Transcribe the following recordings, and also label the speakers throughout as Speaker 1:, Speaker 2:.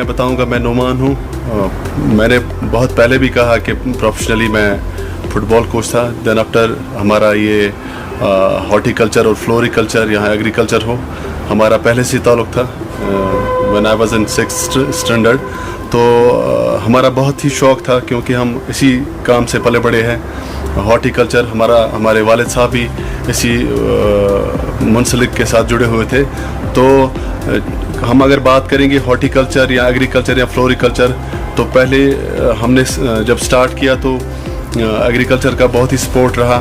Speaker 1: मैं बताऊंगा, मैं नोमान हूं। मैंने बहुत पहले भी कहा कि प्रोफेशनली मैं फुटबॉल कोच था। देन आफ्टर हमारा ये हॉर्टिकल्चर और फ्लोरिकल्चर, यहाँ एग्रीकल्चर हो, हमारा पहले से ताल्लुक़ था। When I was in 6th standard, तो हमारा बहुत ही शौक़ था क्योंकि हम इसी काम से पले बड़े हैं। हॉर्टिकल्चर हमारे वालिद साहब भी इसी मुंसलिक के साथ जुड़े हुए थे। तो हम अगर बात करेंगे हॉर्टिकल्चर या एग्रीकल्चर या फ्लोरिकल्चर, तो पहले हमने जब स्टार्ट किया तो एग्रीकल्चर का बहुत ही सपोर्ट रहा,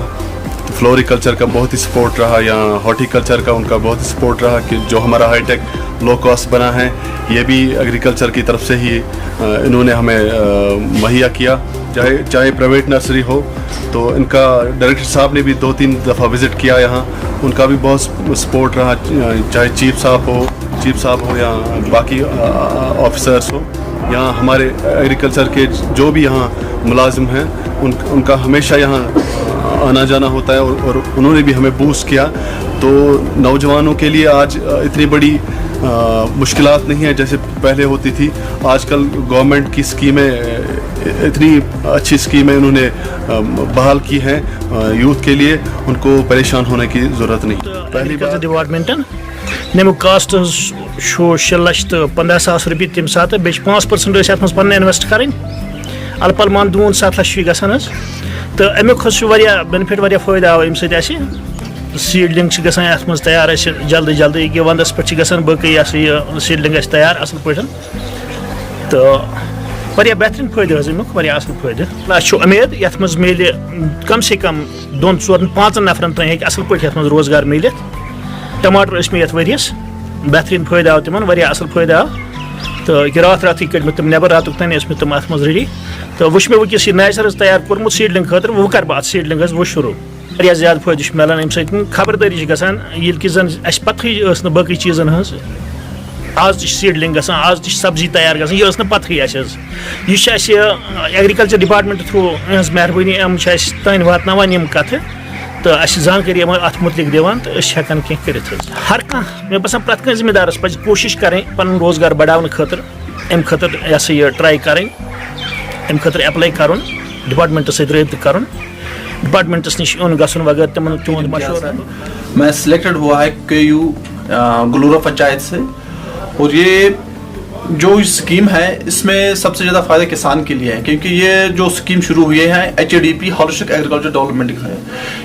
Speaker 1: फ्लोरिकल्चर का बहुत ही सपोर्ट रहा, या हॉर्टिकल्चर का उनका बहुत ही सपोर्ट रहा कि जो हमारा हाईटेक लो कॉस्ट बना है ये भी एग्रीकल्चर की तरफ से ही इन्होंने हमें मुहैया किया। चाहे प्राइवेट नर्सरी हो, तो इनका डायरेक्टर साहब ने भी 2-3 दफ़ा विज़िट किया यहाँ, उनका भी बहुत सपोर्ट रहा। चाहे चीफ साहब हो या बाकी ऑफिसर्स हो, यहाँ हमारे एग्रीकल्चर के जो भी यहाँ मुलाजिम हैं उनका हमेशा यहाँ आना जाना होता है, और उन्होंने भी हमें बूस्ट किया। तो नौजवानों के लिए आज इतनी बड़ी मुश्किलात नहीं है जैसे पहले होती थी। आजकल गवर्नमेंट की स्कीमें, इतनी अच्छी स्कीमें उन्होंने बहाल की हैं यूथ के लिए, उनको परेशान होने की ज़रूरत नहीं।
Speaker 2: पहली बात डिपार्टमेंटन नमु कास्ट 6,15,000 रुपये तम सात, बे 5% अत मन इन्वेस्ट कर अलपल मान दून 7 लाख गसान। तो अमुक बेनिफिट फायदा आव अम सीडलिंग अत मज तैयार जल्दी जल्दी कि वंदस पे गसान बकई सीडलिंग तैयार असल पे। तो बेहतरीन फायदे अमुक असल फायदे। उम्मीद ये मज मिल कम से कम 2-4-5 नफरन तक हे असल पे रोजगार मिल। टमाटर मे ये वरियस बेहतरीन फायदा आव तिमन, असल फायदा आव। तो रात रात कड़ तम नबर रात तन तम अत मज रेडी। तो वो मे वस नैचर तैयार कोर्मुत सीडलिंग खतर, वो कर बह सीडलिंग वो शुरू। ज़्यादा फायदे मिलान अम खबरदारी गसान कि जन पतही बी चीज़न हज आज सीडलिंग गसान, आज सब्जी तैयार गसान, यह पतही यह एग्रीकल्चर डिपार्टमेंट थ्रू अहज मेहरबानी अम तान वातान यम कथ, तो जानकारी अत मुतलिक दिवान, तो हेकान कह कर हर कह मे बसान प्रत कह जिम्मेदारस पज कोशिश करें पन रोजगार बढ़ाने खतर, अम खतर यह ट्राई करें, अम खतर एप्लाई कर डिपार्टमेंट सत रब्त कर, डिपार्टमेंटस निश उन गसन वगैरह तमन चुन मशवरा।
Speaker 3: मैं सिलेक्टेड हुआ है KU गलूरा पंचायत से, और ये जो स्कीम है इसमें सबसे ज़्यादा फ़ायदा किसान के लिए है, क्योंकि ये जो स्कीम शुरू हुई है HADP हॉलिस्टिक एग्रीकल्चर डेवलपमेंट है।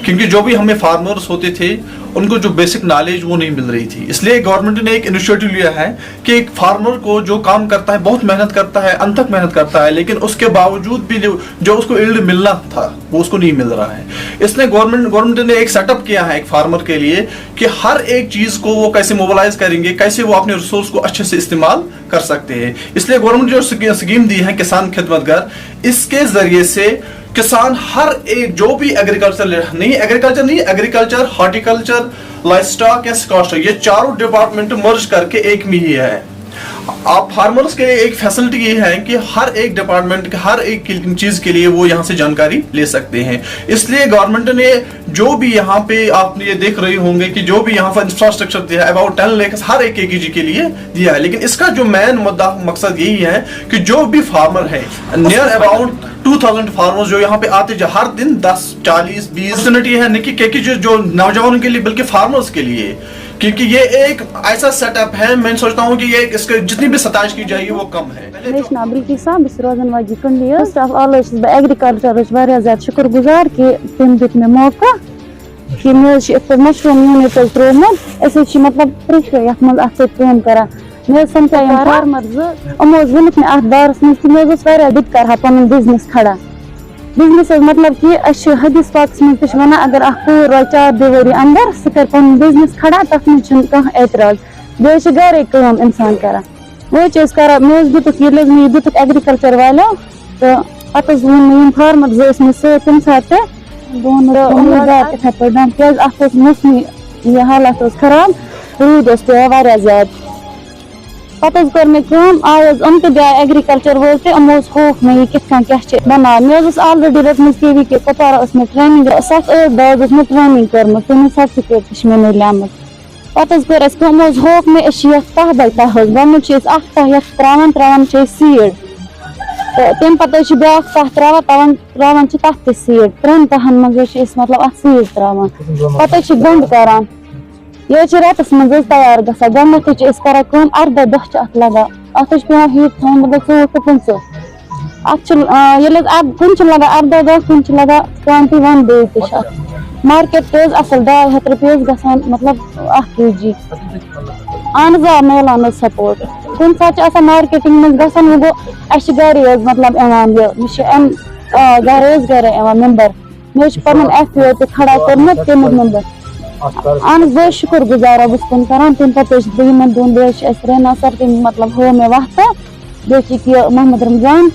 Speaker 3: क्योंकि जो भी हमें फार्मर्स होते थे उनको जो बेसिक नॉलेज वो नहीं मिल रही थी, इसलिए गवर्नमेंट ने एक इनिशिएटिव लिया है कि एक फार्मर को जो काम करता है, बहुत मेहनत करता है, अनथक मेहनत करता है, लेकिन उसके बावजूद भी जो उसको यील्ड मिलना था वो उसको नहीं मिल रहा है। इसलिए गवर्नमेंट ने एक सेटअप किया है एक फार्मर के लिए कि हर एक चीज़ को वो कैसे मोबिलाइज करेंगे, कैसे वो अपने रिसोर्स को अच्छे से इस्तेमाल कर सकते हैं। इसलिए गवर्नमेंट जो स्कीम दी है किसान खिदमतगर, इसके जरिए से किसान हर एक जो भी एग्रीकल्चर हॉर्टिकल्चर लाइफ स्टॉक या स्कॉस्टर, ये चारों डिपार्टमेंट मर्ज करके एक में ही है। आप फार्मर्स के लिए एक फैसिलिटी ये है कि हर एक डिपार्टमेंट के हर एक चीज के लिए वो यहाँ से जानकारी ले सकते हैं। इसलिए गवर्नमेंट ने जो भी यहाँ पे आप ये देख रहे होंगे कि जो भी यहाँ पर इंफ्रास्ट्रक्चर दिया है अबाउट 10 लाख हर एक KG के लिए दिया है, लेकिन इसका जो मेन मुद्दा मकसद यही है कि जो भी फार्मर है नियर अबाउट 2000 फार्मर्स जो यहाँ पे आते हर दिन 10-40-20 मिनट ये है नहीं कि जो नौजवानों के लिए बल्कि फार्मर्स के लिए, क्योंकि ये एक ऐसा सेटअप है, मैं सोचता हूँ कि ये इसके जितनी भी सताइश की जाएगी वो कम है।
Speaker 4: एग्रीकल्चर ज्यादा शुक्रगुजार कि तुम दित मे मौका कि मशरूम यूनिट त्रोमुत मतलब त्रिश मज कर मे समझ फार्मर अमो वनिक मे बारस मज दिक कर पन बिजनेस खड़ा। बिजनेस मतलब कि हदीस पाक मज वन अगर कूर रो 4 वरी अंदर सह कर पन बिजनेस खड़ा, तथ मज एतराज बे गरे काम इंसान कर वो कर मे दुक ये दुक एग्रीकल्चर वालों, तो पत वो फार्मर मे सम सात उम्मीदवार इथे पे क्या मौसमी ये हालात खराब, रूद पे ज्यादा। पत कर मे आज तो गए एग्रीकल्चर वोल तमो होक मे क्या बना मे ऑलरेडी रटम KVK कुपवारा मे ट्रेनिंग 7-8 दह मे ट्रेनिंग कर्म तमिस सर्टिफिकेट मे मिले। پتہٕ حظ کٔر اَسہِ کٲم حظ ہووُکھ مےٚ أسۍ چھِ یَتھ تَہہ بَے تَہہ حظ گۄڈٕنیُک چھِ أسۍ اَکھ تَہہ یَتھ ترٛاوان چھِ أسۍ سیٖڈ تہٕ تَمہِ پَتہٕ حظ چھِ بیٛاکھ تَہہ ترٛاوان چھِ تَتھ تہِ سیٖڈ 3 تَہَن منٛز حظ چھِ أسۍ مطلب اَتھ سیٖڈ ترٛاوان پَتہٕ حظ چھِ گنٛڈ کَران یہِ حظ چھِ رٮ۪تَس منٛز حظ تیار گژھان گۄڈٕنٮ۪تھ حظ چھِ أسۍ کَران کٲم 18 دۄہ چھِ اَتھ لَگان اَتھ حظ چھِ پٮ۪وان ہیٖٹ تھاوُن مطلب 4 ٹُو 15 اَتھ چھِ ییٚلہِ حظ کُنہِ چھِ لَگان 18 دۄہ کُنہِ چھِ لَگان 21 ڈیز تہِ چھِ اَتھ مارکیٹ تہِ حظ اَصٕل 200 رۄپیہِ حظ گژھان مطلب 1 kg اہن حظ آ میلان حظ سپوٹ کُنہِ ساتہٕ چھِ آسان مارکیٹِنٛگ منٛز گژھان وۄنۍ گوٚو اَسہِ چھِ گَرے حظ مطلب یِوان یہِ مےٚ چھِ گَرے یِوان مٮ۪مبر مےٚ حظ چھِ پَنُن FPO تہِ کھڑا کوٚرمُت تَمیُک مٮ۪مبر اہن حظ بہٕ حظ شُکُر گُزارا بہٕ چھُس تِم کران تَمہِ پَتہٕ حظ چھِ بہٕ یِمن دۄن بیٚیہِ حظ چھِ اَسہِ رینا سر تٔمۍ مطلب ہوو مےٚ وَتھٕ بیٚیہِ چھِ یہِ محمد رمضان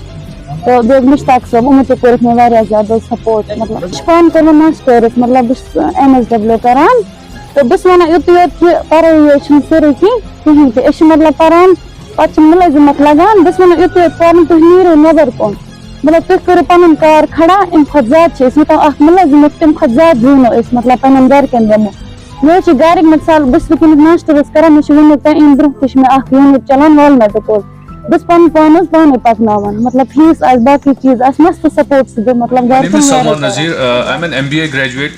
Speaker 4: تہٕ بیٚیہِ مُشتاق صٲب یِمو تہِ کوٚرُکھ مےٚ واریاہ زیادٕ سپوٹ مطلب بہٕ چھُس پانہٕ کوٚرمُت ماسٹٲرٕس مطلب بہٕ چھُس MSW کران تہٕ بہٕ چھَس وَنان یُتُے یوت کہِ پَرٲے یٲژ چھِنہٕ سورُے کِہیٖنۍ تہِ أسۍ چھِ مطلب پَران پَتہٕ چھِ مُلٲزِمت لگان بہٕ چھَس وَنان یُتُے یوت پَرُن تُہۍ نیٖرِو نٮ۪بر کُن مطلب تُہۍ کٔرِو پَنُن کار کھڑا اَمہِ کھۄتہٕ زیادٕ چھِ أسۍ یوٗتاہ اکھ مُلٲزِم تَمہِ کھۄتہٕ زیادٕ زیٖنو أسۍ مطلب پَنٕنٮ۪ن گرِکٮ۪ن دِمو مےٚ حظ چھِ گرِکۍ مِثال بہٕ چھَس وٕنکٮ۪نَس ماسٹٲرٕس کران مےٚ چھُ ووٚنمُت تۄہہِ اَمہِ برونٛہہ تہِ چھُ مےٚ اکھ یوٗنِٹ چلان والنٹُک حظ بہٕ چھَس پَنُن پان حظ پانے پَکناوان مطلب فیٖس آسہِ باقٕے چیٖز آسہِ مَست سپوٹ چھُس بہٕ مطلب
Speaker 5: My name is Salman Nazir. I'm an MBA graduate,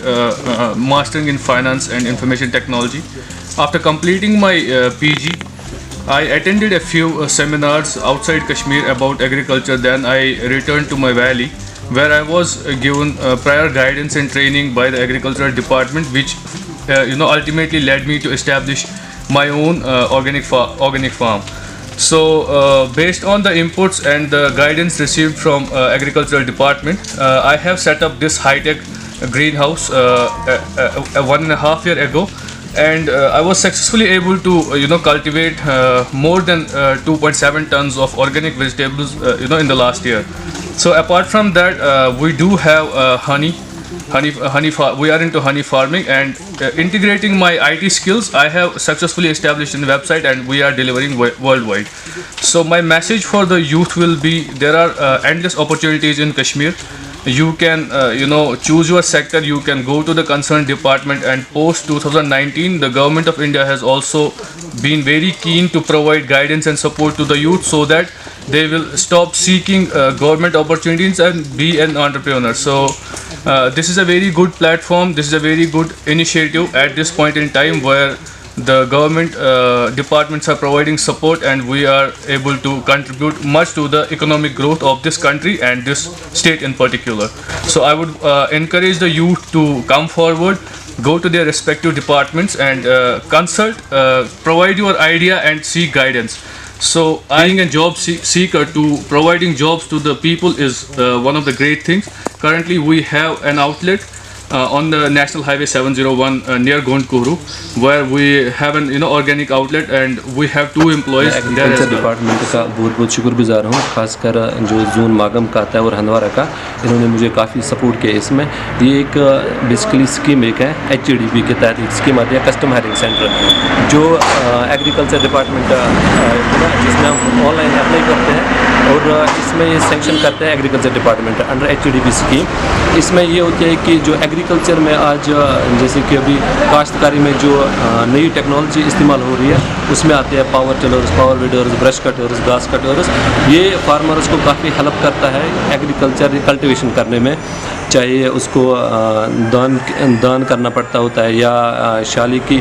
Speaker 5: mastering in finance and information technology. After completing my PG, I attended a few seminars outside Kashmir about agriculture. Then I returned to my valley, where I was given prior guidance and training by the agricultural department, which ultimately led me to establish my own organic farm. So based on the inputs and the guidance received from agricultural department, I have set up this high-tech greenhouse 1.5 years ago, and I was successfully able to cultivate more than 2.7 tons of organic vegetables in the last year. So apart from that, we do have honey. We are into honey farming, and integrating my IT skills, I have successfully established a website, and we are delivering worldwide. So my message for the youth will be: there are endless opportunities in Kashmir. You can choose your sector. You can go to the concerned department, and post 2019 the government of India has also been very keen to provide guidance and support to the youth, so that they will stop seeking government opportunities and be an entrepreneur. So this is a very good platform. This is a very good initiative at this point in time, where the government departments are providing support, and we are able to contribute much to the economic growth of this country and this state in particular. So I would encourage the youth to come forward, go to their respective departments and consult, provide your idea and seek guidance. So being a job seeker, to providing jobs to the people is one of the great things. Currently we have an outlet on the National Highway 701 near Gondkuru, where we have an organic outlet, and we have 2 employees there as
Speaker 6: agriculture
Speaker 5: well.
Speaker 6: Department का बहुत बहुत शुक्रगुजार हूँ, खासकर जो zone मागम का आता है और हंदवारा का, इन्होंने मुझे काफ़ी सपोर्ट किया इसमें। ये एक बेसिकली स्कीम एक है HDB के तहत एक स्कीम आती है, कस्टम हायरिंग सेंटर, जो एग्रीकल्चर डिपार्टमेंट जिसमें हम ऑनलाइन अप्लाई करते हैं, और इसमें ये सेंक्शन करते हैं agriculture department under HDB scheme. इसमें ये होती है कि जो एग्रीकल्चर में आज जैसे कि अभी काश्तकारी में जो नई टेक्नोलॉजी इस्तेमाल हो रही है, उसमें आते हैं power tillers, power weeders, brush cutters, घास कटर्स। ये फार्मर्स को काफ़ी हेल्प करता है एग्रीकल्चर कल्टीवेशन करने में, चाहे उसको दान करना पड़ता होता है या शाली की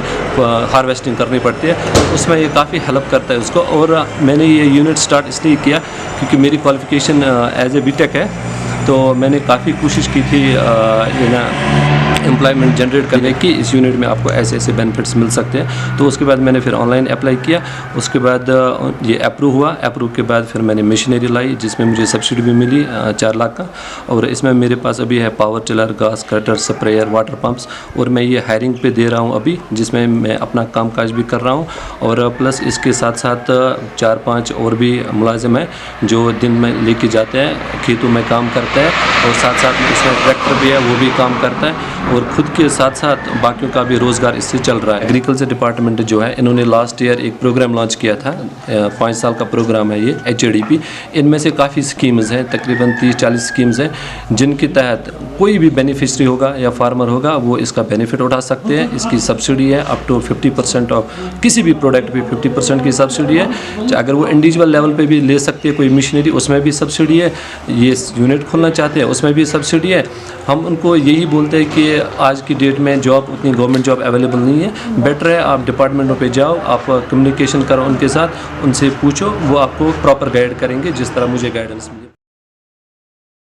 Speaker 6: हार्वेस्टिंग करनी पड़ती है, उसमें ये काफ़ी हेल्प करता है उसको। और मैंने ये यूनिट स्टार्ट इसलिए किया क्योंकि मेरी क्वालिफ़िकेशन एज ए BTech है, तो मैंने काफ़ी कोशिश की थी एम्प्लॉयमेंट जनरेट करने की, इस यूनिट में आपको ऐसे ऐसे बेनिफिट्स मिल सकते हैं। तो उसके बाद मैंने फिर ऑनलाइन अप्लाई किया, उसके बाद ये अप्रूव हुआ। अप्रूव के बाद फिर मैंने मशीनरी लाई, जिसमें मुझे सब्सिडी भी मिली 4 लाख का, और इसमें मेरे पास अभी है पावर टिलर, घास कटर, स्प्रेयर, वाटर पम्प्स, और मैं ये हायरिंग पे दे रहा हूँ अभी, जिसमें मैं अपना काम काज भी कर रहा हूँ। और प्लस इसके साथ साथ 4-5 और भी मुलाजिम हैं जो दिन में लेके जाते हैं, खेतों में काम करते देता है और साथ साथ इसमें ट्रैक्टर भी है वो भी काम करता है और खुद के साथ साथ बाकियों का भी रोज़गार इससे चल रहा है। एग्रीकल्चर डिपार्टमेंट जो है इन्होंने लास्ट ईयर एक प्रोग्राम लॉन्च किया था, 5 साल का प्रोग्राम है ये HADP। इनमें से काफ़ी स्कीम्स हैं, तकरीबन 30-40 स्कीम्स हैं जिनके तहत कोई भी बेनिफिशरी होगा या फार्मर होगा वो इसका बेनिफिट उठा सकते हैं। इसकी सब्सिडी है अप टू 50% ऑफ किसी भी प्रोडक्ट पे 50% की सब्सिडी है। अगर वो इंडिविजुअल लेवल पे भी ले सकते हैं कोई मशीनरी उसमें भी सब्सिडी है, ये यूनिट खोलना चाहते हैं उसमें भी सब्सिडी है। हम उनको यही बोलते हैं कि आज की डेट में जॉब उतनी गवर्नमेंट जॉब अवेलेबल नहीं है, बेटर है आप डिपार्टमेंटों पे जाओ, आप कम्युनिकेशन करो उनके साथ, उनसे पूछो, वो आपको प्रॉपर गाइड करेंगे जिस तरह मुझे गाइडेंस मिली।